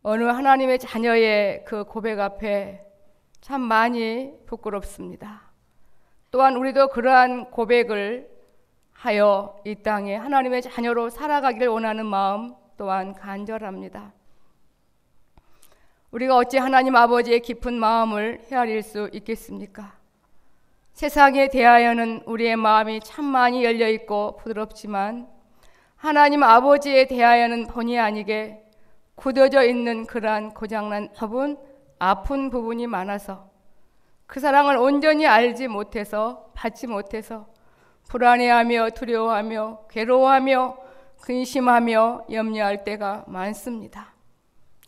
어느 하나님의 자녀의 그 고백 앞에 참 많이 부끄럽습니다. 또한 우리도 그러한 고백을 하여 이 땅에 하나님의 자녀로 살아가기를 원하는 마음 또한 간절합니다. 우리가 어찌 하나님 아버지의 깊은 마음을 헤아릴 수 있겠습니까? 세상에 대하여는 우리의 마음이 참 많이 열려있고 부드럽지만 하나님 아버지에 대하여는 본의 아니게 굳어져 있는 그러한 고장난 아픈 부분이 많아서 그 사랑을 온전히 알지 못해서 받지 못해서 불안해하며 두려워하며 괴로워하며 근심하며 염려할 때가 많습니다.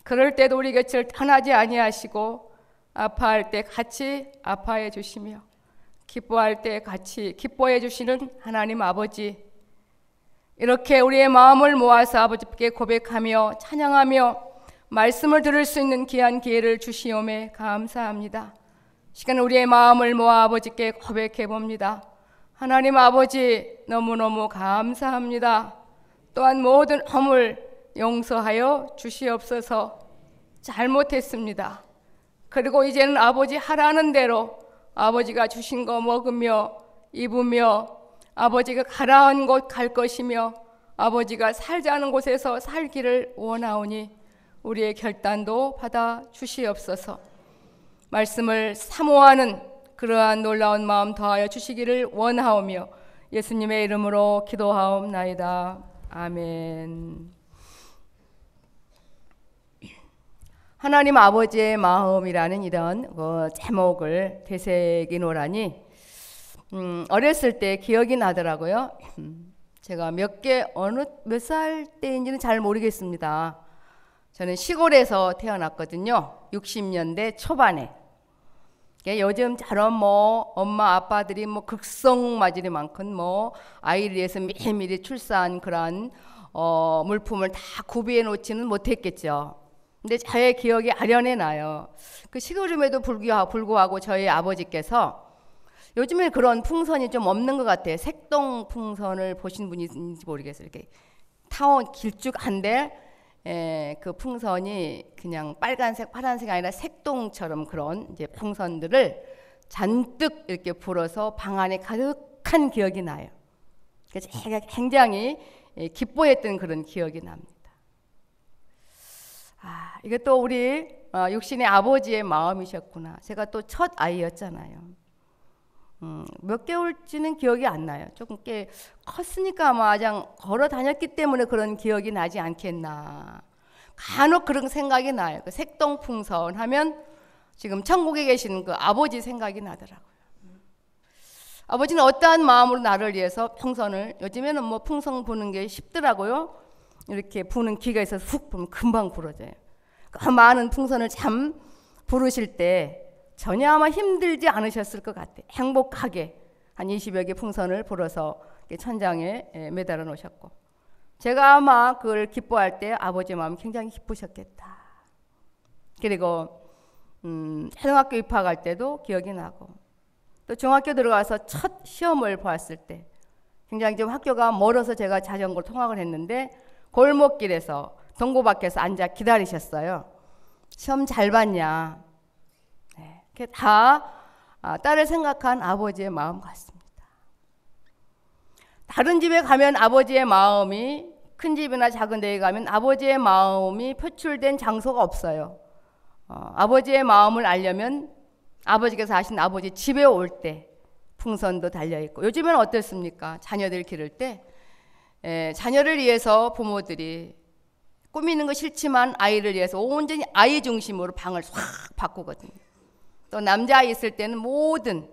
그럴 때도 우리 곁을 떠나지 아니하시고 아파할 때 같이 아파해 주시며 기뻐할 때 같이 기뻐해 주시는 하나님 아버지, 이렇게 우리의 마음을 모아서 아버지께 고백하며 찬양하며 말씀을 들을 수 있는 귀한 기회를 주시오매 감사합니다. 시간 우리의 마음을 모아 아버지께 고백해 봅니다. 하나님 아버지, 너무너무 감사합니다. 또한 모든 허물 용서하여 주시옵소서. 잘못했습니다. 그리고 이제는 아버지 하라는 대로 아버지가 주신 거 먹으며 입으며 아버지가 가라한 곳 갈 것이며 아버지가 살자는 곳에서 살기를 원하오니 우리의 결단도 받아 주시옵소서. 말씀을 사모하는 그러한 놀라운 마음 더하여 주시기를 원하오며 예수님의 이름으로 기도하옵나이다. 아멘. 하나님 아버지의 마음이라는 이런 제목을 되새기노라니 어렸을 때 기억이 나더라고요. 제가 몇 살 때인지는 잘 모르겠습니다. 저는 시골에서 태어났거든요. 60년대 초반에. 요즘처럼 엄마 아빠들이 극성마질이 많건 아이를 위해서 미리미리 출산 그런 물품을 다 구비해 놓지는 못했겠죠. 근데 저의 기억이 아련해 나요. 그 시골임에도 불구하고 저희 아버지께서 요즘에 그런 풍선이 좀 없는 것 같아요. 색동 풍선을 보신 분이 있는지 모르겠어요. 이렇게 타원 길쭉한데 그 풍선이 그냥 빨간색, 파란색이 아니라 색동처럼 그런 이제 풍선들을 잔뜩 이렇게 불어서 방 안에 가득한 기억이 나요. 그래서 제가 굉장히 기뻐했던 그런 기억이 납니다. 이것도 우리 육신의 아버지의 마음이셨구나. 제가 또 첫 아이였잖아요. 몇 개월지는 기억이 안 나요. 조금 꽤 컸으니까 아마 그냥 걸어 다녔기 때문에 그런 기억이 나지 않겠나. 간혹 그런 생각이 나요. 그 색동풍선 하면 지금 천국에 계시는 그 아버지 생각이 나더라고요. 아버지는 어떠한 마음으로 나를 위해서 풍선을, 요즘에는 풍선 부는 게 쉽더라고요. 이렇게 부는 기가 있어서 훅 부면 금방 불어져요. 그 많은 풍선을 참 부르실 때 전혀 아마 힘들지 않으셨을 것 같아요. 행복하게 한 20여 개 풍선을 불어서 천장에 매달아 놓으셨고, 제가 아마 그걸 기뻐할 때 아버지 마음이 굉장히 기쁘셨겠다. 그리고 초등학교 입학할 때도 기억이 나고, 또 중학교 들어가서 첫 시험을 보았을 때 굉장히 좀 학교가 멀어서 제가 자전거를 통학을 했는데 골목길에서 동고 밖에서 앉아 기다리셨어요. 시험 잘 봤냐. 다 딸을 생각한 아버지의 마음 같습니다. 다른 집에 가면 아버지의 마음이, 큰 집이나 작은 데에 가면 아버지의 마음이 표출된 장소가 없어요. 아버지의 마음을 알려면 아버지께서 하신 아버지 집에 올 때 풍선도 달려있고, 요즘에는 어떻습니까? 자녀들 기를 때 자녀를 위해서 부모들이 꾸미는 거 싫지만 아이를 위해서 온전히 아이 중심으로 방을 확 바꾸거든요. 또 남자아이 있을 때는 모든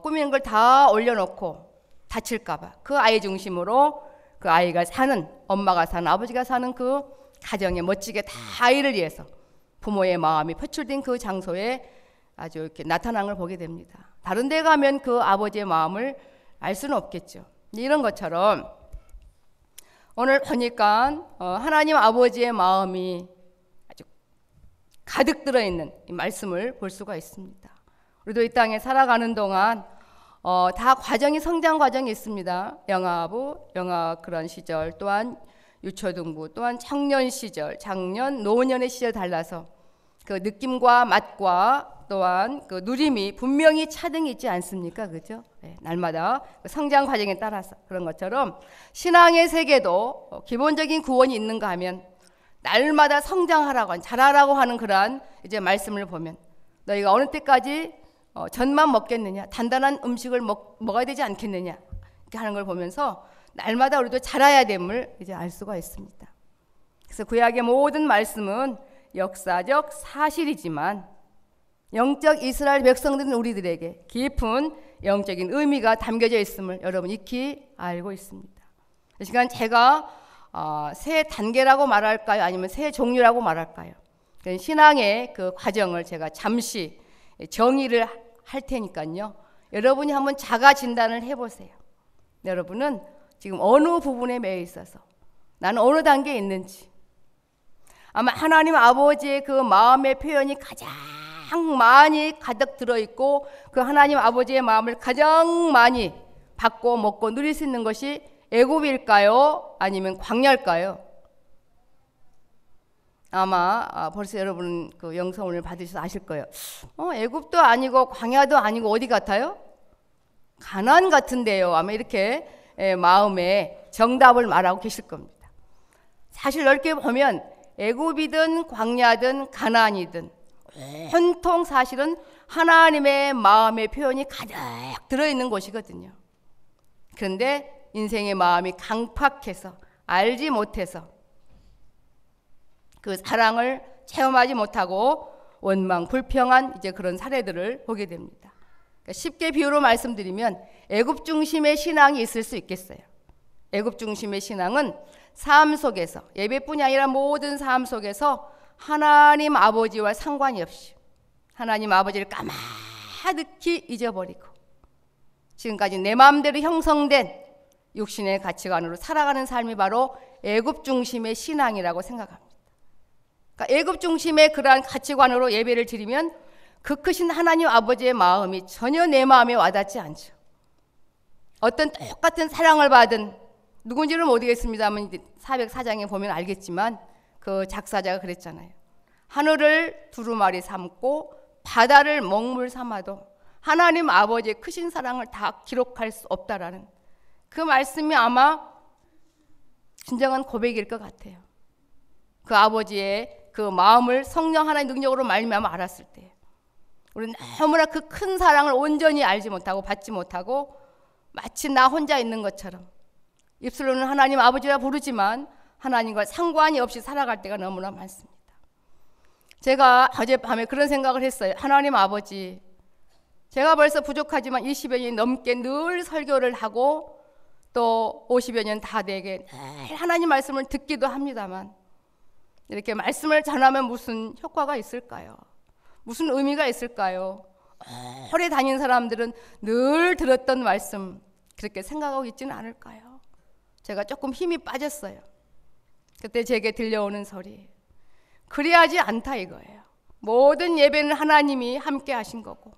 꾸미는 걸 다 올려놓고 다칠까봐 그 아이 중심으로 그 아이가 사는, 엄마가 사는, 아버지가 사는 그 가정에 멋지게 다 아이를 위해서 부모의 마음이 표출된 그 장소에 아주 이렇게 나타난 걸 보게 됩니다. 다른 데 가면 그 아버지의 마음을 알 수는 없겠죠. 이런 것처럼 오늘 보니까 하나님 아버지의 마음이 아주 가득 들어있는 이 말씀을 볼 수가 있습니다. 우리도 이 땅에 살아가는 동안 다 과정이, 성장 과정이 있습니다. 영아부, 영아 그런 시절, 또한 유초등부 또한 청년 시절, 작년, 노년의 시절 달라서 그 느낌과 맛과 또한 그 누림이 분명히 차등이 있지 않습니까? 그죠? 네, 날마다 성장 과정에 따라서 그런 것처럼 신앙의 세계도 기본적인 구원이 있는가 하면 날마다 성장하라고 자라라고 하는 그러한 이제 말씀을 보면 너희가 어느 때까지 젖만 먹겠느냐, 단단한 음식을 먹어야 되지 않겠느냐 이렇게 하는 걸 보면서 날마다 우리도 자라야 됨을 이제 알 수가 있습니다. 그래서 구약의 모든 말씀은 역사적 사실이지만 영적 이스라엘 백성들은 우리들에게 깊은 영적인 의미가 담겨져 있음을 여러분 익히 알고 있습니다. 이 시간 제가 세 단계라고 말할까요? 아니면 세 종류라고 말할까요? 신앙의 그 과정을 제가 잠시 정의를 할 테니까요. 여러분이 한번 자가 진단을 해보세요. 여러분은 지금 어느 부분에 매여 있어서 나는 어느 단계에 있는지 아마 하나님 아버지의 그 마음의 표현이 가장 많이 가득 들어있고 그 하나님 아버지의 마음을 가장 많이 받고 먹고 누릴 수 있는 것이 애굽일까요? 아니면 광야일까요? 아마 벌써 여러분 그 영성을 받으셔서 아실 거예요. 애굽도 아니고 광야도 아니고 어디 같아요? 가나안 같은데요. 아마 이렇게 마음에 정답을 말하고 계실 겁니다. 사실 넓게 보면 애굽이든 광야든 가나안이든 온통 사실은 하나님의 마음의 표현이 가득 들어있는 곳이거든요. 그런데 인생의 마음이 강팍해서 알지 못해서 그 사랑을 체험하지 못하고 원망, 불평한 이제 그런 사례들을 보게 됩니다. 그러니까 쉽게 비유로 말씀드리면 애굽 중심의 신앙이 있을 수 있겠어요. 애굽 중심의 신앙은 삶 속에서 예배뿐이 아니라 모든 삶 속에서 하나님 아버지와 상관이 없이 하나님 아버지를 까마득히 잊어버리고 지금까지 내 마음대로 형성된 육신의 가치관으로 살아가는 삶이 바로 애굽 중심의 신앙이라고 생각합니다. 그러니까 애굽 중심의 그러한 가치관으로 예배를 드리면 그 크신 하나님 아버지의 마음이 전혀 내 마음에 와닿지 않죠. 어떤 똑같은 사랑을 받은 누군지는 모르겠습니다만 404장에 보면 알겠지만 그 작사자가 그랬잖아요. 하늘을 두루마리 삼고 바다를 먹물 삼아도 하나님 아버지의 크신 사랑을 다 기록할 수 없다라는 그 말씀이 아마 진정한 고백일 것 같아요. 그 아버지의 그 마음을 성령 하나의 능력으로 말미암아 알았을 때 우리는 너무나 그 큰 사랑을 온전히 알지 못하고 받지 못하고 마치 나 혼자 있는 것처럼 입술로는 하나님 아버지라 부르지만 하나님과 상관이 없이 살아갈 때가 너무나 많습니다. 제가 어젯밤에 그런 생각을 했어요. 하나님 아버지, 제가 벌써 부족하지만 20여 년 넘게 늘 설교를 하고 또 50여 년 다 되게 늘 하나님 말씀을 듣기도 합니다만 이렇게 말씀을 전하면 무슨 효과가 있을까요? 무슨 의미가 있을까요? 오래 다닌 사람들은 늘 들었던 말씀 그렇게 생각하고 있지는 않을까요? 제가 조금 힘이 빠졌어요. 그때 제게 들려오는 소리, 그리하지 않다 이거예요. 모든 예배는 하나님이 함께 하신 거고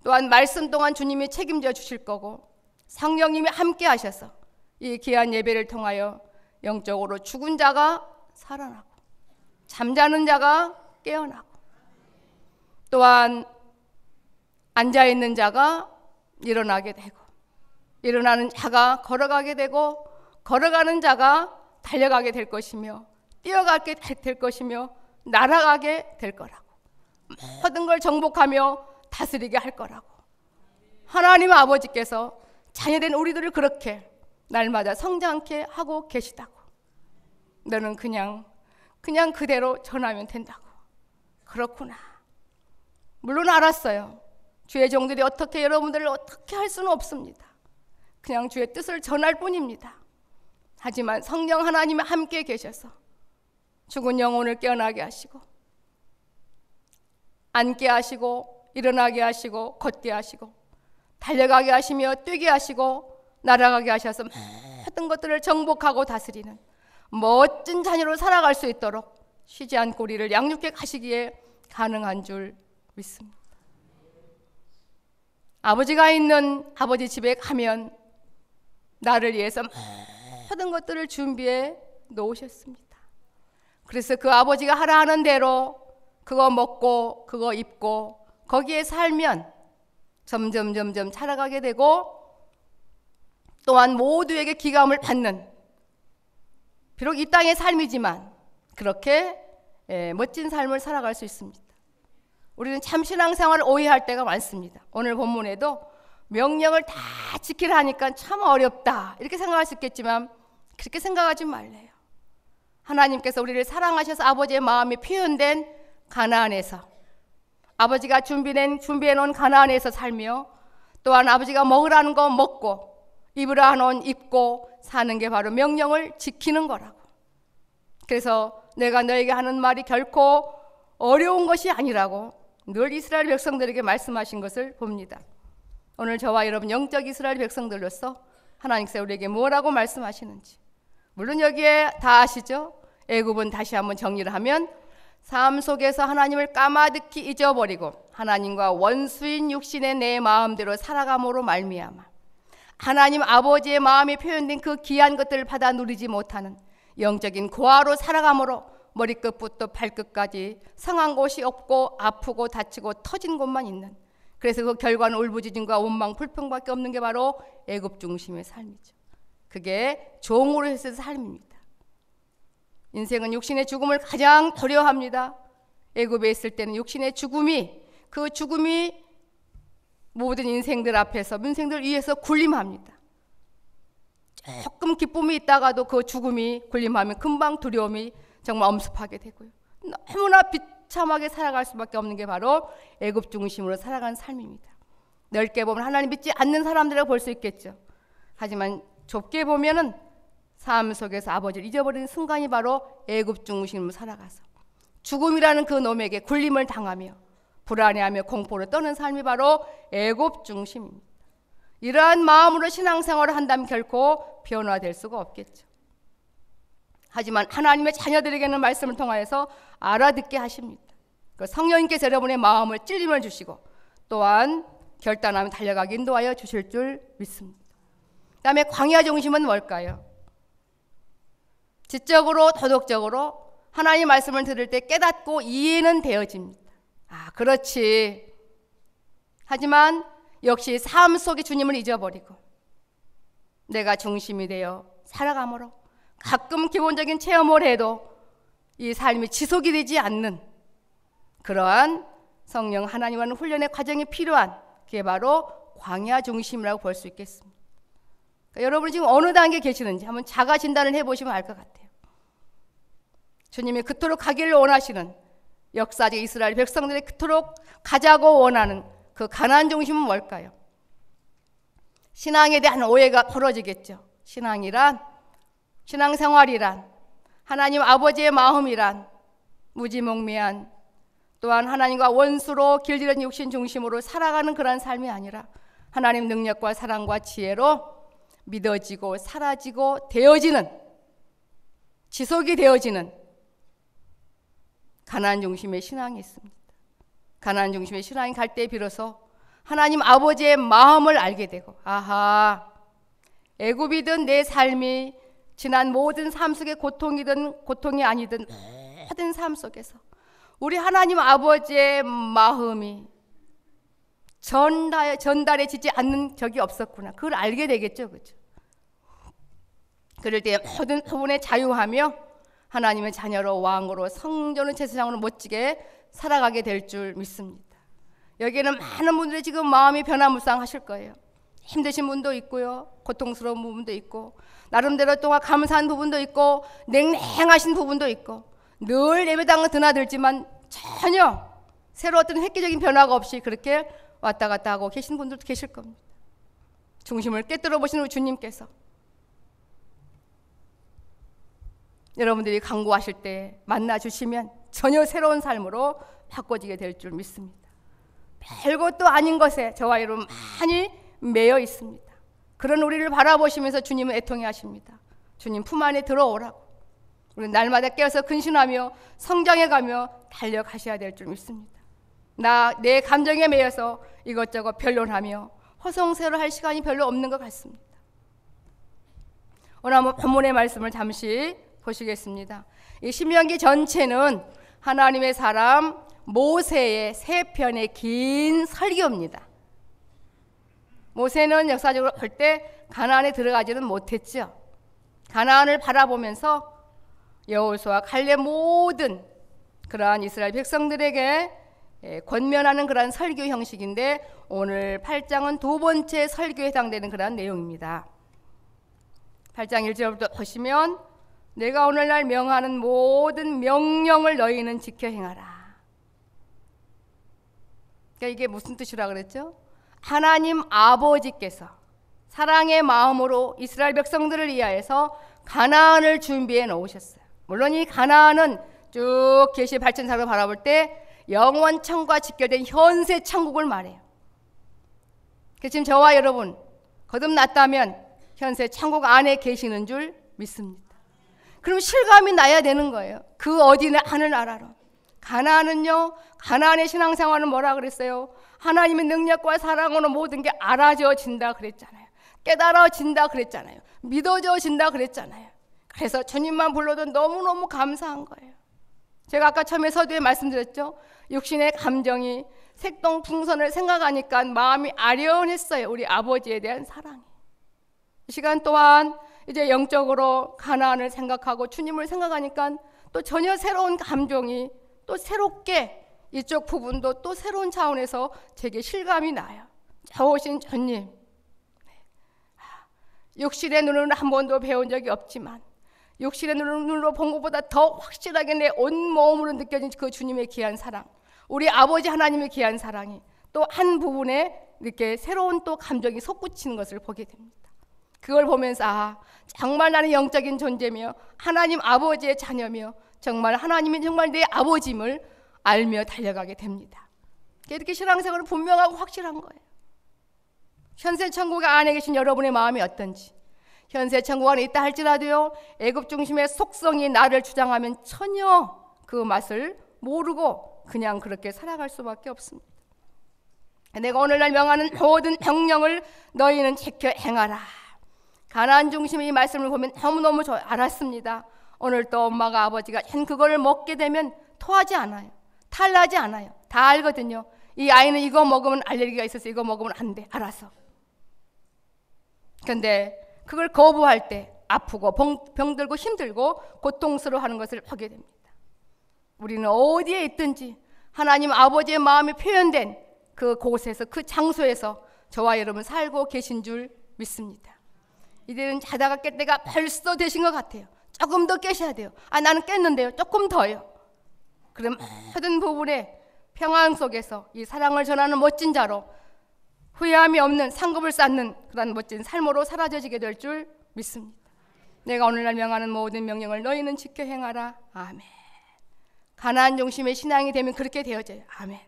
또한 말씀 동안 주님이 책임져 주실 거고 성령님이 함께 하셔서 이 귀한 예배를 통하여 영적으로 죽은 자가 살아나고 잠자는 자가 깨어나고 또한 앉아있는 자가 일어나게 되고 일어나는 자가 걸어가게 되고 걸어가는 자가 달려가게 될 것이며 뛰어가게 될 것이며 날아가게 될 거라고 모든 걸 정복하며 다스리게 할 거라고 하나님 아버지께서 자녀된 우리들을 그렇게 날마다 성장케 하고 계시다고 너는 그냥 그대로 전하면 된다고 그렇구나 물론 알았어요. 주의 종들이 어떻게 여러분들을 어떻게 할 수는 없습니다. 그냥 주의 뜻을 전할 뿐입니다. 하지만 성령 하나님이 함께 계셔서 죽은 영혼을 깨어나게 하시고 앉게 하시고 일어나게 하시고 걷게 하시고 달려가게 하시며 뛰게 하시고 날아가게 하셔서 모든 것들을 정복하고 다스리는 멋진 자녀로 살아갈 수 있도록 쉬지 않고 우리를 양육해 가시기에 가능한 줄 믿습니다. 아버지가 있는 아버지 집에 가면 나를 위해서 모든 것들을 준비해 놓으셨습니다. 그래서 그 아버지가 하라 하는 대로 그거 먹고 그거 입고 거기에 살면 점점 살아가게 되고, 또한 모두에게 기감을 받는, 비록 이 땅의 삶이지만 그렇게 멋진 삶을 살아갈 수 있습니다. 우리는 참 신앙생활을 오해할 때가 많습니다. 오늘 본문에도 명령을 다 지키라 하니까 참 어렵다 이렇게 생각할 수 있겠지만 그렇게 생각하지 말래요. 하나님께서 우리를 사랑하셔서 아버지의 마음이 표현된 가나안에서, 아버지가 준비해 놓은 가나안에서 살며, 또한 아버지가 먹으라는 거 먹고 입으라 하는 입고 사는 게 바로 명령을 지키는 거라고. 그래서 내가 너에게 하는 말이 결코 어려운 것이 아니라고 늘 이스라엘 백성들에게 말씀하신 것을 봅니다. 오늘 저와 여러분 영적 이스라엘 백성들로서 하나님께서 우리에게 뭐라고 말씀하시는지, 물론 여기에 다 아시죠? 애굽은 다시 한번 정리를 하면 삶 속에서 하나님을 까마득히 잊어버리고 하나님과 원수인 육신의 내 마음대로 살아감으로 말미암아 하나님 아버지의 마음이 표현된 그 귀한 것들을 받아 누리지 못하는 영적인 고아로 살아감으로 머리끝부터 발끝까지 상한 곳이 없고 아프고 다치고 터진 곳만 있는, 그래서 그 결과는 울부짖음과 원망 불평밖에 없는 게 바로 애굽 중심의 삶이죠. 그게 종으로 했을 삶입니다. 인생은 육신의 죽음을 가장 두려워합니다. 애굽에 있을 때는 육신의 죽음이, 그 죽음이 모든 인생들 앞에서, 민생들 위해서 군림합니다. 조금 기쁨이 있다가도 그 죽음이 군림하면 금방 두려움이 정말 엄습하게 되고요. 너무나 비참하게 살아갈 수밖에 없는 게 바로 애굽 중심으로 살아가는 삶입니다. 넓게 보면 하나님 믿지 않는 사람들이라고 볼 수 있겠죠. 하지만 좁게 보면은 삶 속에서 아버지를 잊어버리는 순간이 바로 애굽 중심으로 살아가서 죽음이라는 그 놈에게 굴림을 당하며 불안해하며 공포를 떠는 삶이 바로 애굽 중심입니다. 이러한 마음으로 신앙생활을 한다면 결코 변화될 수가 없겠죠. 하지만 하나님의 자녀들에게는 말씀을 통하여서 알아듣게 하십니다. 성령님께서 여러분의 마음을 찔림을 주시고 또한 결단하며 달려가게 인도하여 주실 줄 믿습니다. 그 다음에 광야 중심은 뭘까요? 지적으로 도덕적으로 하나님 말씀을 들을 때 깨닫고 이해는 되어집니다. 아, 그렇지. 하지만 역시 삶 속에 주님을 잊어버리고 내가 중심이 되어 살아감으로 가끔 기본적인 체험을 해도 이 삶이 지속이 되지 않는 그러한 성령 하나님과는 훈련의 과정이 필요한, 그게 바로 광야 중심이라고 볼 수 있겠습니다. 그러니까 여러분이 지금 어느 단계에 계시는지 한번 자가 진단을 해보시면 알 것 같아요. 주님이 그토록 가기를 원하시는, 역사적 이스라엘 백성들이 그토록 가자고 원하는 그 가나안 중심은 뭘까요? 신앙에 대한 오해가 벌어지겠죠. 신앙생활이란, 하나님 아버지의 마음이란 무지몽매한, 또한 하나님과 원수로 길들여진 육신 중심으로 살아가는 그런 삶이 아니라 하나님 능력과 사랑과 지혜로 믿어지고 사라지고 되어지는, 지속이 되어지는 가나안 중심의 신앙이 있습니다. 가나안 중심의 신앙이 갈 때 비로소 하나님 아버지의 마음을 알게 되고, 아하, 애굽이든 내 삶이 지난 모든 삶 속의 고통이든 고통이 아니든 모든 삶 속에서 우리 하나님 아버지의 마음이 전달해지지 않는 적이 없었구나. 그걸 알게 되겠죠, 그렇죠? 그럴 때 모든 부분에 자유하며 하나님의 자녀로 왕으로 성전의 제사장으로 멋지게 살아가게 될 줄 믿습니다. 여기에는 많은 분들이 지금 마음이 변화무쌍하실 거예요. 힘드신 분도 있고요, 고통스러운 부분도 있고, 나름대로 또한 감사한 부분도 있고, 냉랭하신 부분도 있고, 늘 예배당은 드나들지만 전혀 새로 어떤 획기적인 변화가 없이 그렇게 왔다 갔다 하고 계신 분들도 계실 겁니다. 중심을 깨뜨려 보시는 주님께서 여러분들이 간구하실 때 만나주시면 전혀 새로운 삶으로 바꿔지게 될 줄 믿습니다. 별것도 아닌 것에 저와 여러분 많이 매여 있습니다. 그런 우리를 바라보시면서 주님은 애통해 하십니다. 주님 품 안에 들어오라고. 우리 날마다 깨어서 근신하며 성장해가며 달려가셔야 될 줄 믿습니다. 내 감정에 매여서 이것저것 변론하며 허송세로 할 시간이 별로 없는 것 같습니다. 오늘 한번 본문의 말씀을 잠시 보시겠습니다. 이 신명기 전체는 하나님의 사람 모세의 3편의 긴 설교입니다. 모세는 역사적으로 볼 때 가나안에 들어가지는 못했죠. 가나안을 바라보면서 여호수아 갈렙 모든 그러한 이스라엘 백성들에게 권면하는 그러한 설교 형식인데, 오늘 8장은 두 번째 설교에 해당되는 그러한 내용입니다. 8장 1절부터 보시면 내가 오늘날 명하는 모든 명령을 너희는 지켜 행하라. 그러니까 이게 무슨 뜻이라 그랬죠? 하나님 아버지께서 사랑의 마음으로 이스라엘 백성들을 위하여서 가나안을 준비해 놓으셨어요. 물론 이 가나안은 쭉 계시 8장사로 바라볼 때 영원 천국과 직결된 현세 천국을 말해요. 지금 저와 여러분 거듭났다면 현세 천국 안에 계시는 줄 믿습니다. 그럼 실감이 나야 되는 거예요. 그 어디나 하늘나라로. 가나안은요, 가나안의 신앙생활은 뭐라 그랬어요? 하나님의 능력과 사랑으로 모든 게 알아져진다 그랬잖아요. 깨달아진다 그랬잖아요. 믿어져진다 그랬잖아요. 그래서 주님만 불러도 너무너무 감사한 거예요. 제가 아까 처음에 서두에 말씀드렸죠. 육신의 감정이 색동풍선을 생각하니까 마음이 아련했어요. 우리 아버지에 대한 사랑이. 이 시간 또한 이제 영적으로 가나안을 생각하고 주님을 생각하니까 또 전혀 새로운 감정이 또 새롭게 이쪽 부분도 또 새로운 차원에서 제게 실감이 나요. 좋으신 주님, 육신의 눈으로는 한 번도 배운 적이 없지만 육신의 눈으로 본 것보다 더 확실하게 내 온몸으로 느껴진 그 주님의 귀한 사랑, 우리 아버지 하나님의 귀한 사랑이 또 한 부분에 이렇게 새로운 또 감정이 솟구치는 것을 보게 됩니다. 그걸 보면서 정말 나는 영적인 존재며 하나님 아버지의 자녀며 정말 하나님이 정말 내 아버짐을 알며 달려가게 됩니다. 이렇게 신앙생활은 분명하고 확실한 거예요. 현세 천국 안에 계신 여러분의 마음이 어떤지, 현세 천국 안에 있다 할지라도요, 애굽 중심의 속성이 나를 주장하면 전혀 그 맛을 모르고 그냥 그렇게 살아갈 수밖에 없습니다. 내가 오늘날 명하는 모든 명령을 너희는 지켜 행하라. 가나안 중심의 이 말씀을 보면 너무너무 알았습니다. 오늘 또 엄마가 아버지가 그거를 먹게 되면 토하지 않아요. 탈나지 않아요. 다 알거든요. 이 아이는 이거 먹으면 알레르기가 있어서 이거 먹으면 안 돼. 알아서. 근데 그걸 거부할 때 아프고 병들고 힘들고 고통스러워하는 것을 보게 됩니다. 우리는 어디에 있든지 하나님 아버지의 마음이 표현된 그 곳에서, 그 장소에서 저와 여러분 살고 계신 줄 믿습니다. 이들은 자다가 깰 때가 벌써 되신 것 같아요. 조금 더 깨셔야 돼요. 나는 깼는데요. 조금 더요. 그럼 모든 부분에 평안 속에서 이 사랑을 전하는 멋진 자로, 후회함이 없는 상급을 쌓는 그런 멋진 삶으로 사라져지게 될 줄 믿습니다. 내가 오늘날 명하는 모든 명령을 너희는 지켜 행하라. 아멘. 가나안 중심의 신앙이 되면 그렇게 되어져요. 아멘.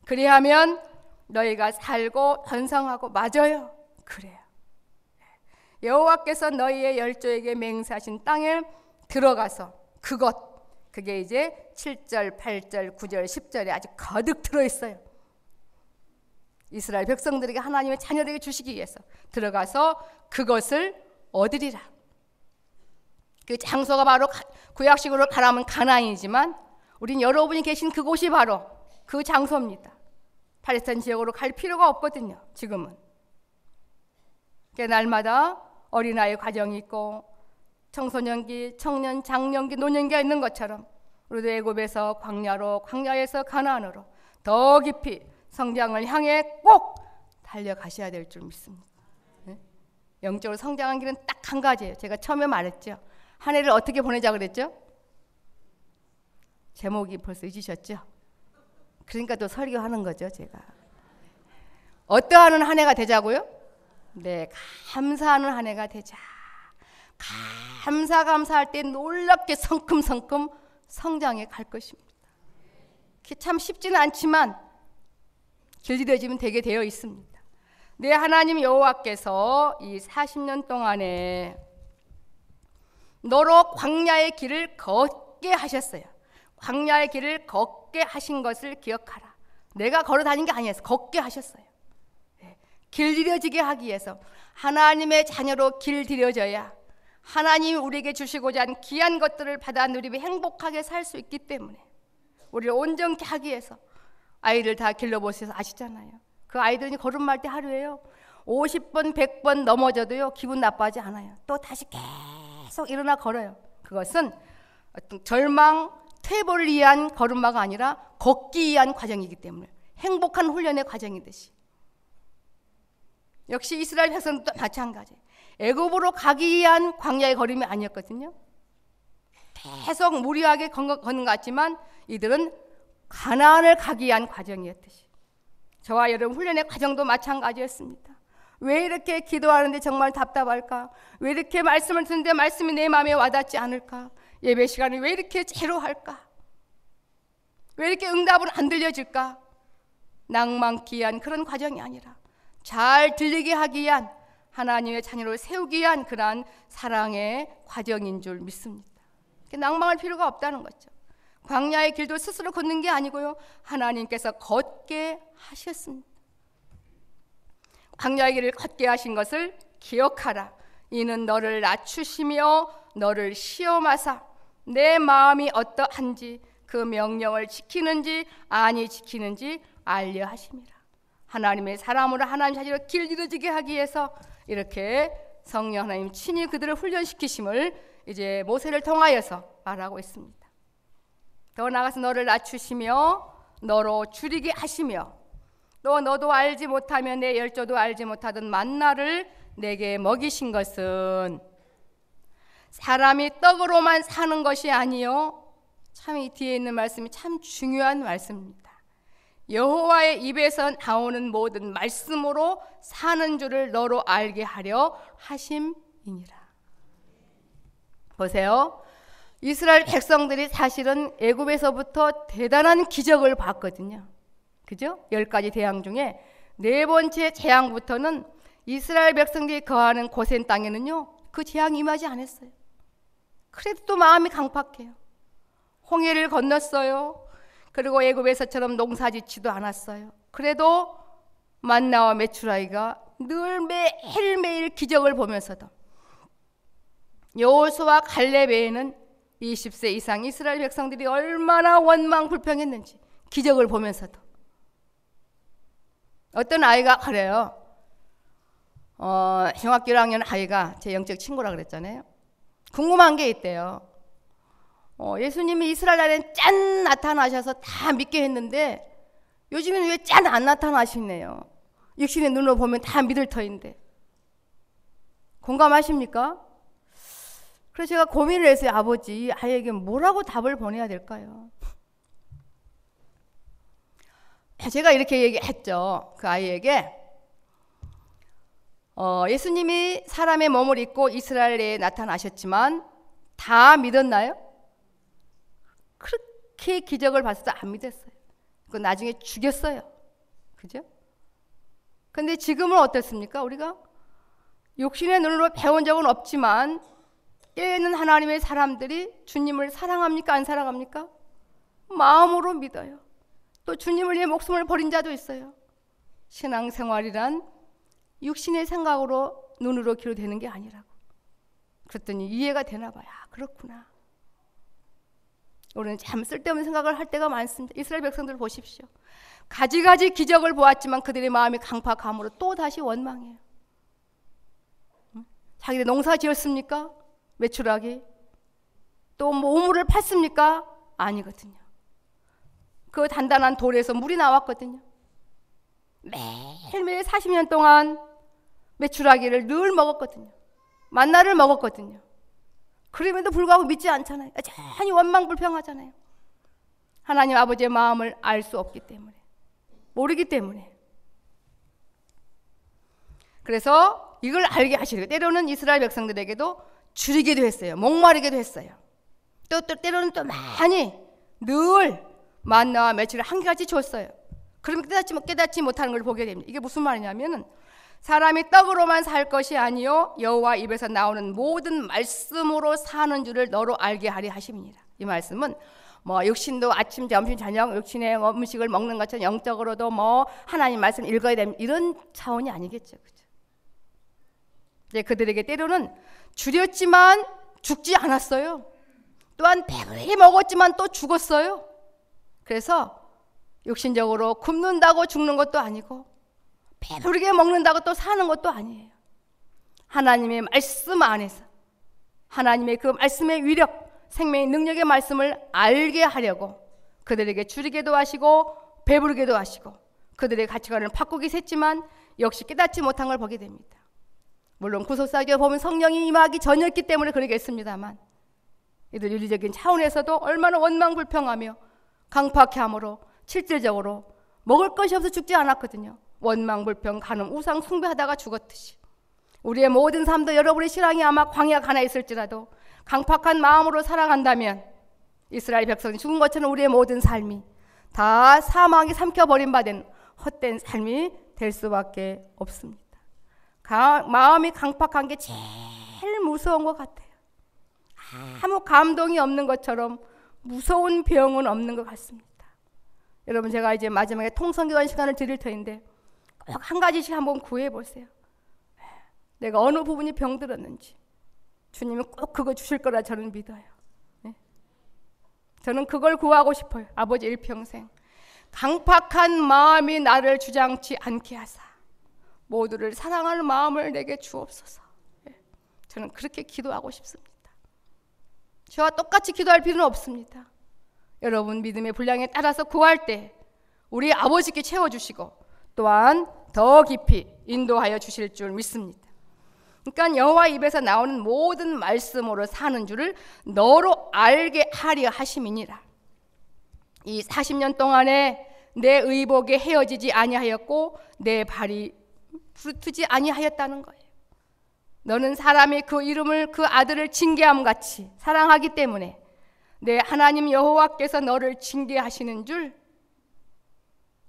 그리하면 너희가 살고 번성하고, 맞아요. 그래요. 여호와께서 너희의 열조에게 맹세하신 땅에 들어가서 그게 이제 7절, 8절, 9절, 10절에 아주 가득 들어있어요. 이스라엘 백성들에게 하나님의 자녀들에게 주시기 위해서 들어가서 그것을 얻으리라. 그 장소가 바로 구약식으로 말하면 가나안이지만 우린 여러분이 계신 그곳이 바로 그 장소입니다. 팔레스타인 지역으로 갈 필요가 없거든요. 지금은. 날마다 어린아이 과정이 있고 청소년기, 청년, 장년기, 노년기가 있는 것처럼 우리도 애굽에서 광야로, 광야에서 가나안으로 더 깊이 성장을 향해 꼭 달려가셔야 될 줄 믿습니다. 영적으로 성장한 길은 딱 한 가지예요. 제가 처음에 말했죠. 한 해를 어떻게 보내자 그랬죠? 제목이 벌써 잊으셨죠? 그러니까 또 설교하는 거죠, 제가. 어떠한 한 해가 되자고요? 네, 감사하는 한 해가 되자. 감사할 때 놀랍게 성큼성큼 성장해 갈 것입니다. 그게 참 쉽지는 않지만 길들여지면 되게 되어 있습니다. 내 하나님 여호와께서 이 40년 동안에 너로 광야의 길을 걷게 하셨어요. 광야의 길을 걷게 하신 것을 기억하라. 내가 걸어 다닌 게 아니었어요. 걷게 하셨어요. 길들여지게 하기 위해서 하나님의 자녀로 길들여져야 하나님이 우리에게 주시고자 한 귀한 것들을 받아 누리며 행복하게 살 수 있기 때문에 우리를 온전케 하기 위해서 아이들 다 길러보셔서 아시잖아요. 그 아이들이 걸음말 때 하루에요 50번 100번 넘어져도요 기분 나빠하지 않아요. 또 다시 계속 일어나 걸어요. 그것은 어떤 절망, 퇴보를 위한 걸음마가 아니라 걷기 위한 과정이기 때문에 행복한 훈련의 과정이듯이 역시 이스라엘 백성도 마찬가지. 애굽으로 가기 위한 광야의 걸음이 아니었거든요. 계속 무리하게 걷는 것 같지만 이들은 가나안을 가기 위한 과정이었듯이 저와 여러분 훈련의 과정도 마찬가지였습니다. 왜 이렇게 기도하는데 정말 답답할까? 왜 이렇게 말씀을 듣는데 말씀이 내 마음에 와닿지 않을까? 예배 시간이 왜 이렇게 지루할까? 왜 이렇게 응답은 안 들려질까? 낭만기 위한 그런 과정이 아니라 잘 들리게 하기 위한 하나님의 자녀를 세우기 위한 그러한 사랑의 과정인 줄 믿습니다. 낭망할 필요가 없다는 거죠. 광야의 길도 스스로 걷는 게 아니고요. 하나님께서 걷게 하셨습니다. 광야의 길을 걷게 하신 것을 기억하라. 이는 너를 낮추시며 너를 시험하사 내 마음이 어떠한지 그 명령을 지키는지 아니 지키는지 알려 하심이라. 하나님의 사람으로 하나님 자녀로 길 이루어지게 하기 위해서 이렇게 성령 하나님 친히 그들을 훈련시키심을 이제 모세를 통하여서 말하고 있습니다. 더 나아가서 너를 낮추시며 너로 줄이게 하시며 또 너도 알지 못하며 내 열조도 알지 못하던 만나를 내게 먹이신 것은 사람이 떡으로만 사는 것이 아니요. 참 이 뒤에 있는 말씀이 참 중요한 말씀입니다. 여호와의 입에서 나오는 모든 말씀으로 사는 줄을 너로 알게 하려 하심이니라. 보세요. 이스라엘 백성들이 사실은 애굽에서부터 대단한 기적을 봤거든요. 그죠? 10가지 재앙 중에 4번째 재앙부터는 이스라엘 백성들이 거하는 고센 땅에는요 그 재앙이 임하지 않았어요. 그래도 또 마음이 강팍해요. 홍해를 건넜어요. 그리고 애굽에서처럼 농사짓지도 않았어요. 그래도 만나와 메추라기가 늘 매일매일 기적을 보면서도 여호수아 갈렙에는 20세 이상 이스라엘 백성들이 얼마나 원망 불평했는지 기적을 보면서도 어떤 아이가 그래요. 중학교 1학년 아이가 제 영적 친구라 그랬잖아요. 궁금한 게 있대요. 예수님이 이스라엘 나라에 짠 나타나셔서 다 믿게 했는데 요즘에는 왜 짠 안 나타나시네요. 육신의 눈으로 보면 다 믿을 터인데. 공감하십니까? 그래서 제가 고민을 했어요. 아버지, 이 아이에게 뭐라고 답을 보내야 될까요? 제가 이렇게 얘기했죠. 그 아이에게 예수님이 사람의 몸을 입고 이스라엘에 나타나셨지만 다 믿었나요? 그렇게 기적을 봤어도 안 믿었어요. 그 나중에 죽였어요. 그죠? 근데 지금은 어떻습니까? 우리가 육신의 눈으로 배운 적은 없지만 깨어있는 하나님의 사람들이 주님을 사랑합니까? 안 사랑합니까? 마음으로 믿어요. 또 주님을 위해 목숨을 버린 자도 있어요. 신앙생활이란 육신의 생각으로 눈으로 기록되는 게 아니라고. 그랬더니 이해가 되나 봐요. 아, 그렇구나. 우리는 참 쓸데없는 생각을 할 때가 많습니다. 이스라엘 백성들 보십시오. 가지가지 기적을 보았지만 그들의 마음이 강팍함으로 또 다시 원망해요. 자기들 농사 지었습니까? 메추라기. 또 뭐 우물을 팠습니까? 아니거든요. 그 단단한 돌에서 물이 나왔거든요. 매일매일 40년 동안 메추라기를 늘 먹었거든요. 만나를 먹었거든요. 그럼에도 불구하고 믿지 않잖아요. 여전히 원망불평하잖아요. 하나님 아버지의 마음을 알 수 없기 때문에, 모르기 때문에. 그래서 이걸 알게 하시려고 때로는 이스라엘 백성들에게도 줄이기도 했어요. 목마르기도 했어요. 또 때로는 또 많이 늘 만나와 메추를 한결같이 줬어요. 그러면 깨닫지 못하는 걸 보게 됩니다. 이게 무슨 말이냐면은 사람이 떡으로만 살 것이 아니요 여호와 입에서 나오는 모든 말씀으로 사는 줄을 너로 알게 하려 하십니다. 이 말씀은 뭐 육신도 아침, 점심, 저녁 육신의 음식을 먹는 것처럼 영적으로도 뭐 하나님 말씀 읽어야 됩니다. 이런 차원이 아니겠죠. 그죠? 이제 그들에게 때로는 줄였지만 죽지 않았어요. 또한 배불리 먹었지만 또 죽었어요. 그래서 육신적으로 굶는다고 죽는 것도 아니고 배부르게 먹는다고 또 사는 것도 아니에요. 하나님의 말씀 안에서 하나님의 그 말씀의 위력, 생명의 능력의 말씀을 알게 하려고 그들에게 줄이게도 하시고 배부르게도 하시고 그들의 가치관을 바꾸기도 했지만 역시 깨닫지 못한 걸 보게 됩니다. 물론 구속사기에 보면 성령이 임하기 전이었기 때문에 그러겠습니다만 이들 윤리적인 차원에서도 얼마나 원망불평하며 강팍해함으로 실질적으로 먹을 것이 없어 죽지 않았거든요. 원망불평, 간음, 우상 숭배하다가 죽었듯이 우리의 모든 삶도 여러분의 신앙이 아마 광야 가나 있을지라도 강팍한 마음으로 살아간다면 이스라엘 백성이 죽은 것처럼 우리의 모든 삶이 다 사망이 삼켜버림받은 헛된 삶이 될 수밖에 없습니다. 마음이 강팍한 게 제일 무서운 것 같아요. 아무 감동이 없는 것처럼 무서운 병은 없는 것 같습니다. 여러분, 제가 이제 마지막에 통성기도하는 시간을 드릴 터인데 꼭 한 가지씩 한번 구해 보세요. 내가 어느 부분이 병들었는지 주님은 꼭 그거 주실 거라 저는 믿어요. 저는 그걸 구하고 싶어요. 아버지 일평생 강팍한 마음이 나를 주장치 않게 하사 모두를 사랑하는 마음을 내게 주옵소서. 저는 그렇게 기도하고 싶습니다. 저와 똑같이 기도할 필요는 없습니다. 여러분 믿음의 분량에 따라서 구할 때 우리 아버지께 채워주시고 또한 더 깊이 인도하여 주실 줄 믿습니다. 그러니까 여호와 입에서 나오는 모든 말씀으로 사는 줄을 너로 알게 하려 하심이니라. 이 40년 동안에 내 의복에 헤어지지 아니하였고 내 발이 부르트지 아니하였다는 거예요. 너는 사람이 그 이름을 그 아들을 징계함 같이 사랑하기 때문에 내 하나님 여호와께서 너를 징계하시는 줄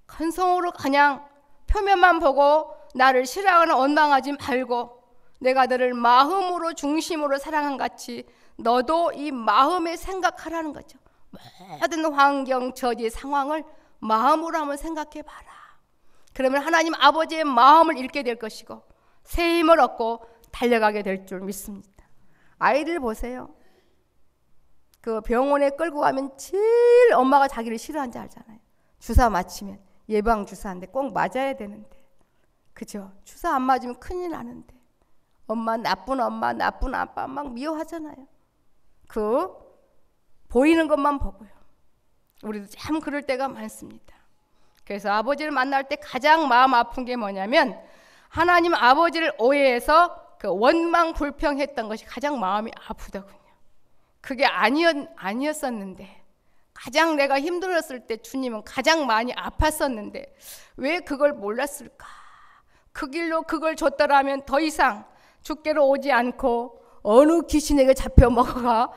건성으로 그냥 표면만 보고 나를 싫어하거나 원망하지 말고 내가 너를 마음으로 중심으로 사랑한 같이 너도 이 마음에 생각하라는 거죠. 모든 환경, 처지, 상황을 마음으로 한번 생각해 봐라. 그러면 하나님 아버지의 마음을 읽게 될 것이고 새 힘을 얻고 달려가게 될 줄 믿습니다. 아이들 보세요. 그 병원에 끌고 가면 제일 엄마가 자기를 싫어하는지 알잖아요. 주사 맞히면 예방 주사인데 꼭 맞아야 되는데, 그죠? 주사 안 맞으면 큰일 나는데 엄마 나쁜 아빠 막 미워하잖아요. 그 보이는 것만 보고요. 우리도 참 그럴 때가 많습니다. 그래서 아버지를 만날 때 가장 마음 아픈 게 뭐냐면 하나님 아버지를 오해해서 그 원망 불평했던 것이 가장 마음이 아프더군요. 그게 아니었었는데 가장 내가 힘들었을 때 주님은 가장 많이 아팠었는데 왜 그걸 몰랐을까? 그 길로 그걸 줬더라면 더 이상 주께로 오지 않고 어느 귀신에게 잡혀 먹어가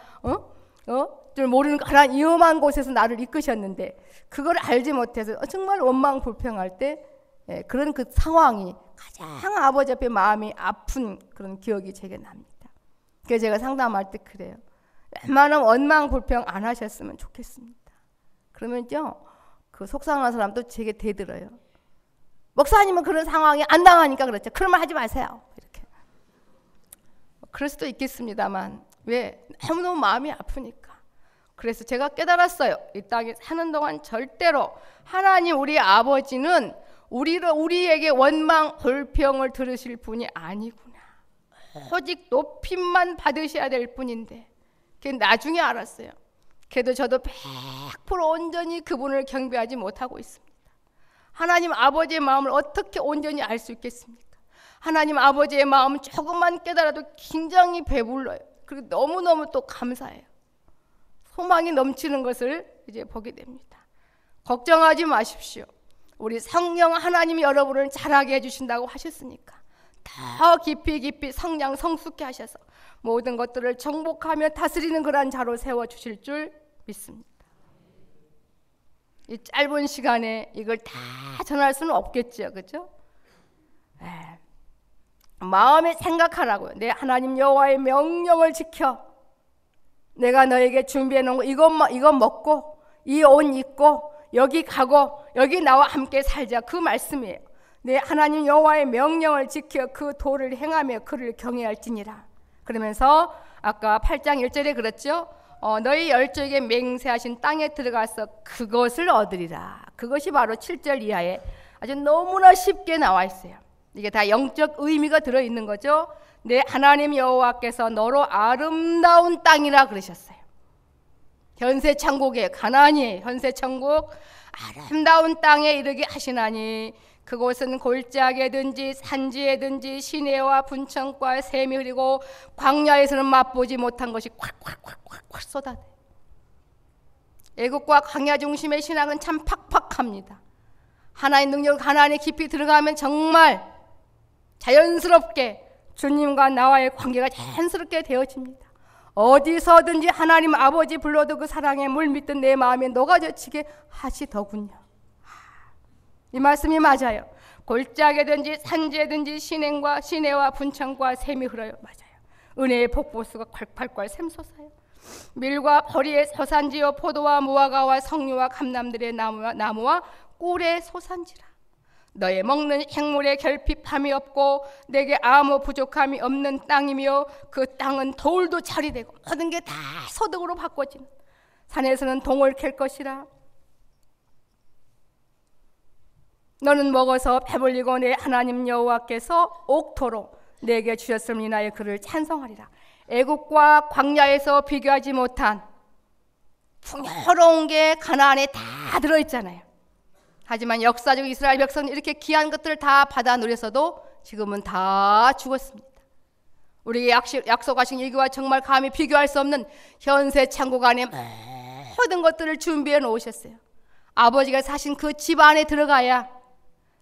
줄 모르는 그런 위험한 곳에서 나를 이끄셨는데 그걸 알지 못해서 정말 원망 불평할 때 그런 그 상황이 가장 아버지 앞에 마음이 아픈 그런 기억이 제게 납니다. 그래서 제가 상담할 때 그래요. 웬만하면 원망 불평 안 하셨으면 좋겠습니다. 그러면요 그 속상한 사람도 제게 대들어요. 목사님은 그런 상황이 안 당하니까 그렇죠. 그런 말 하지 마세요. 이렇게. 그럴 수도 있겠습니다만 왜? 너무너무 마음이 아프니까. 그래서 제가 깨달았어요. 이 땅에 사는 동안 절대로 하나님 우리 아버지는 우리에게 원망 불평을 들으실 분이 아니구나. 오직 높임만 받으셔야 될 뿐인데 그게 나중에 알았어요. 그래도 저도 100% 온전히 그분을 경배하지 못하고 있습니다. 하나님 아버지의 마음을 어떻게 온전히 알 수 있겠습니까? 하나님 아버지의 마음은 조금만 깨달아도 굉장히 배불러요. 그리고 너무너무 또 감사해요. 소망이 넘치는 것을 이제 보게 됩니다. 걱정하지 마십시오. 우리 성령 하나님이 여러분을 자라게 해주신다고 하셨으니까 더 깊이 성령 성숙케 하셔서 모든 것들을 정복하며 다스리는 그러한 자로 세워주실 줄 믿습니다. 이 짧은 시간에 이걸 다 전할 수는 없겠죠. 그렇죠? 마음에 생각하라고요. 내 하나님 여호와의 명령을 지켜 내가 너에게 준비해 놓은 거 이것 먹고 이 옷 입고 여기 가고 여기 나와 함께 살자. 그 말씀이에요. 내 하나님 여호와의 명령을 지켜 그 도를 행하며 그를 경외할지니라. 그러면서 아까 8장 1절에 그랬죠. 너희 열조에게 맹세하신 땅에 들어가서 그것을 얻으리라. 그것이 바로 7절 이하에 아주 너무나 쉽게 나와 있어요. 이게 다 영적 의미가 들어있는 거죠. 내 하나님 여호와께서 너로 아름다운 땅이라 그러셨어요. 현세 천국에, 가나안이 현세 천국 아름다운 땅에 이르게 하시나니 그곳은 골짜기든지 산지에든지 시내와 분천과 샘이 흐리고 광야에서는 맛보지 못한 것이 콱콱콱콱 쏟아내. 애국과 광야 중심의 신앙은 참 팍팍합니다. 하나의 능력 가나안에 깊이 들어가면 정말 자연스럽게 주님과 나와의 관계가 자연스럽게 되어집니다. 어디서든지 하나님 아버지 불러도 그 사랑에 물밀듯 내 마음에 녹아져치게 하시더군요. 이 말씀이 맞아요. 골짜기든지 산지에든지 시내와 분천과 샘이 흘러요. 맞아요. 은혜의 폭포수가 콸콸콸 샘솟아요. 밀과 보리의 소산지요 포도와 무화과와 석류와 감람들의 나무와 꿀의 소산지라. 너의 먹는 행물에 결핍함이 없고 내게 아무 부족함이 없는 땅이며 그 땅은 돌도 자리 되고 모든 게 다 소득으로 바꿔지는 산에서는 동을 캘 것이라. 너는 먹어서 배불리고 내 하나님 여호와께서 옥토로 내게 주셨음을 인하여 그를 찬송하리라. 애국과 광야에서 비교하지 못한 풍요로운 게 가나안에 다 들어있잖아요. 하지만 역사적 이스라엘 백성은 이렇게 귀한 것들을 다 받아 누렸어도 지금은 다 죽었습니다. 우리에게 약속하신 이기와 정말 감히 비교할 수 없는 현세 천국 안에 모든 것들을 준비해 놓으셨어요. 아버지가 사신 그 집 안에 들어가야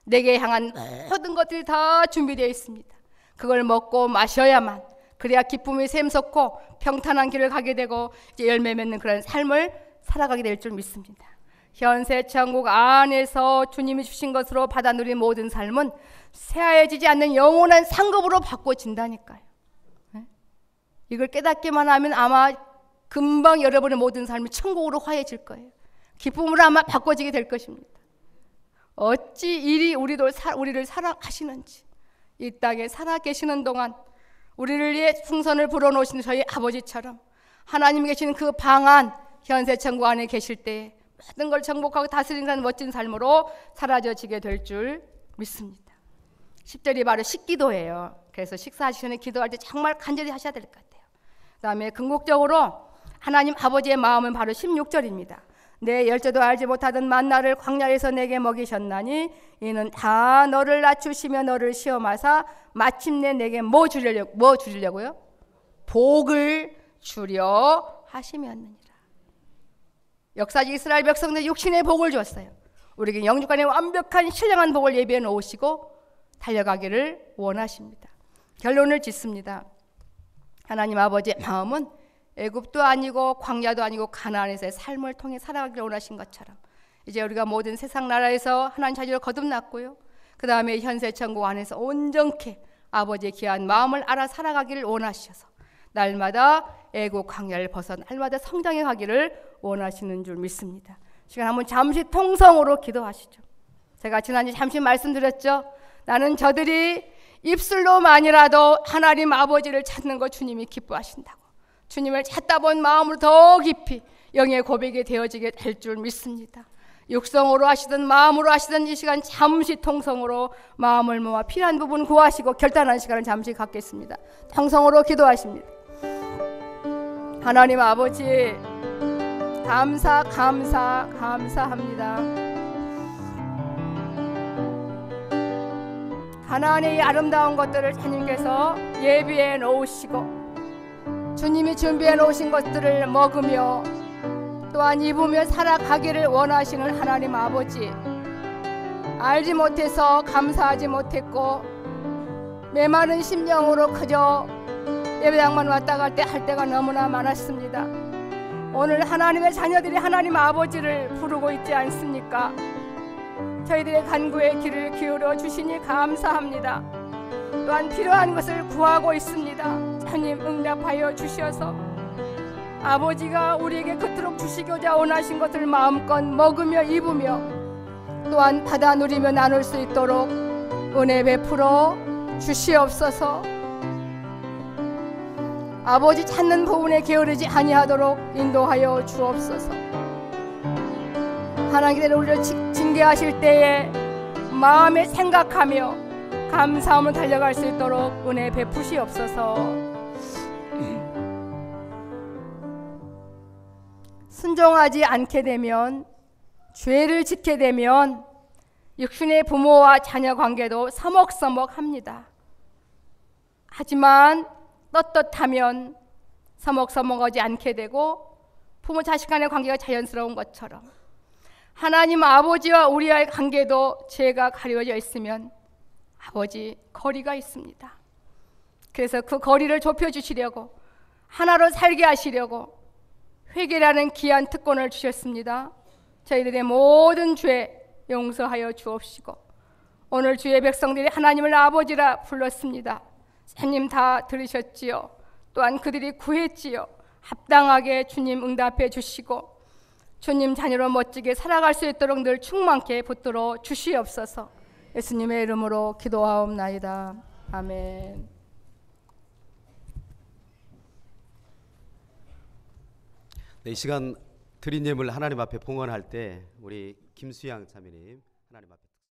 내게 향한 모든 것들이 다 준비되어 있습니다. 그걸 먹고 마셔야만, 그래야 기쁨이 샘솟고 평탄한 길을 가게 되고 이제 열매 맺는 그런 삶을 살아가게 될 줄 믿습니다. 현세 천국 안에서 주님이 주신 것으로 받아 누린 모든 삶은 새하얘지지 않는 영원한 상급으로 바꿔진다니까요. 이걸 깨닫기만 하면 아마 금방 여러분의 모든 삶이 천국으로 화해질 거예요. 기쁨으로 아마 바꿔지게 될 것입니다. 어찌 이리 우리를 사랑하시는지, 이 땅에 살아 계시는 동안 우리를 위해 풍선을 불어놓으신 저희 아버지처럼 하나님 계시는 그 방안 현세 천국 안에 계실 때에 모든 걸 정복하고 다스리는 멋진 삶으로 사라져지게 될 줄 믿습니다. 10절이 바로 식기도예요. 그래서 식사하시기 전에 기도할 때 정말 간절히 하셔야 될 것 같아요. 그 다음에 궁극적으로 하나님 아버지의 마음은 바로 16절입니다. 내 열조도 알지 못하던 만나를 광야에서 내게 먹이셨나니 이는 다 너를 낮추시며 너를 시험하사 마침내 내게 뭐 주려고요? 복을 주려 하시면느니라. 역사적 이스라엘 백성들 육신의 복을 주었어요. 우리에게 영육간의 완벽한 신령한 복을 예비해 놓으시고 달려가기를 원하십니다. 결론을 짓습니다. 하나님 아버지의 마음은 애굽도 아니고 광야도 아니고 가나안에서의 삶을 통해 살아가기를 원하신 것처럼 이제 우리가 모든 세상 나라에서 하나님 자녀로 거듭났고요, 그 다음에 현세 천국 안에서 온전케 아버지의 귀한 마음을 알아 살아가기를 원하셔서 날마다 애국 광야를 벗어 날마다 성장해 가기를 원하시는 줄 믿습니다. 시간 한번 잠시 통성으로 기도하시죠. 제가 지난주에 잠시 말씀드렸죠. 나는 저들이 입술로만이라도 하나님 아버지를 찾는 것 주님이 기뻐하신다고. 주님을 찾다 본 마음으로 더 깊이 영의 고백이 되어지게 될 줄 믿습니다. 육성으로 하시든 마음으로 하시든 이 시간 잠시 통성으로 마음을 모아 필요한 부분 구하시고 결단하는 시간을 잠시 갖겠습니다. 통성으로 기도하십니다. 하나님 아버지, 감사합니다. 가나안의 이 아름다운 것들을 주님께서 예비해 놓으시고 주님이 준비해 놓으신 것들을 먹으며 또한 입으며 살아가기를 원하시는 하나님 아버지, 알지 못해서 감사하지 못했고 메마른 심령으로 그저 예배당만 왔다 갈 때 할 때가 너무나 많았습니다. 오늘 하나님의 자녀들이 하나님 아버지를 부르고 있지 않습니까? 저희들의 간구의 귀를 기울여 주시니 감사합니다. 또한 필요한 것을 구하고 있습니다. 주님 응답하여 주셔서 아버지가 우리에게 그토록 주시고자 원하신 것을 마음껏 먹으며 입으며 또한 받아 누리며 나눌 수 있도록 은혜 베풀어 주시옵소서. 아버지 찾는 부분에 게으르지 아니하도록 인도하여 주옵소서. 하나님께서 우리를 징계하실 때에 마음에 생각하며 감사함을 달려갈 수 있도록 은혜 베푸시옵소서. 순종하지 않게 되면, 죄를 짓게 되면 육신의 부모와 자녀 관계도 서먹서먹합니다. 하지만 떳떳하면 서먹서먹하지 않게 되고 부모 자식 간의 관계가 자연스러운 것처럼 하나님 아버지와 우리와의 관계도 죄가 가려져 있으면 아버지 거리가 있습니다. 그래서 그 거리를 좁혀주시려고, 하나로 살게 하시려고 회개라는 귀한 특권을 주셨습니다. 저희들의 모든 죄 용서하여 주옵시고, 오늘 주의 백성들이 하나님을 아버지라 불렀습니다. 주님 다 들으셨지요. 또한 그들이 구했지요. 합당하게 주님 응답해 주시고 주님 자녀로 멋지게 살아갈 수 있도록 늘 충만케 붙들어 주시옵소서. 예수님의 이름으로 기도하옵나이다. 아멘. 네, 이 시간 드린 예물 하나님 앞에 봉헌할 때 우리 김수양 자매님 하나님 앞에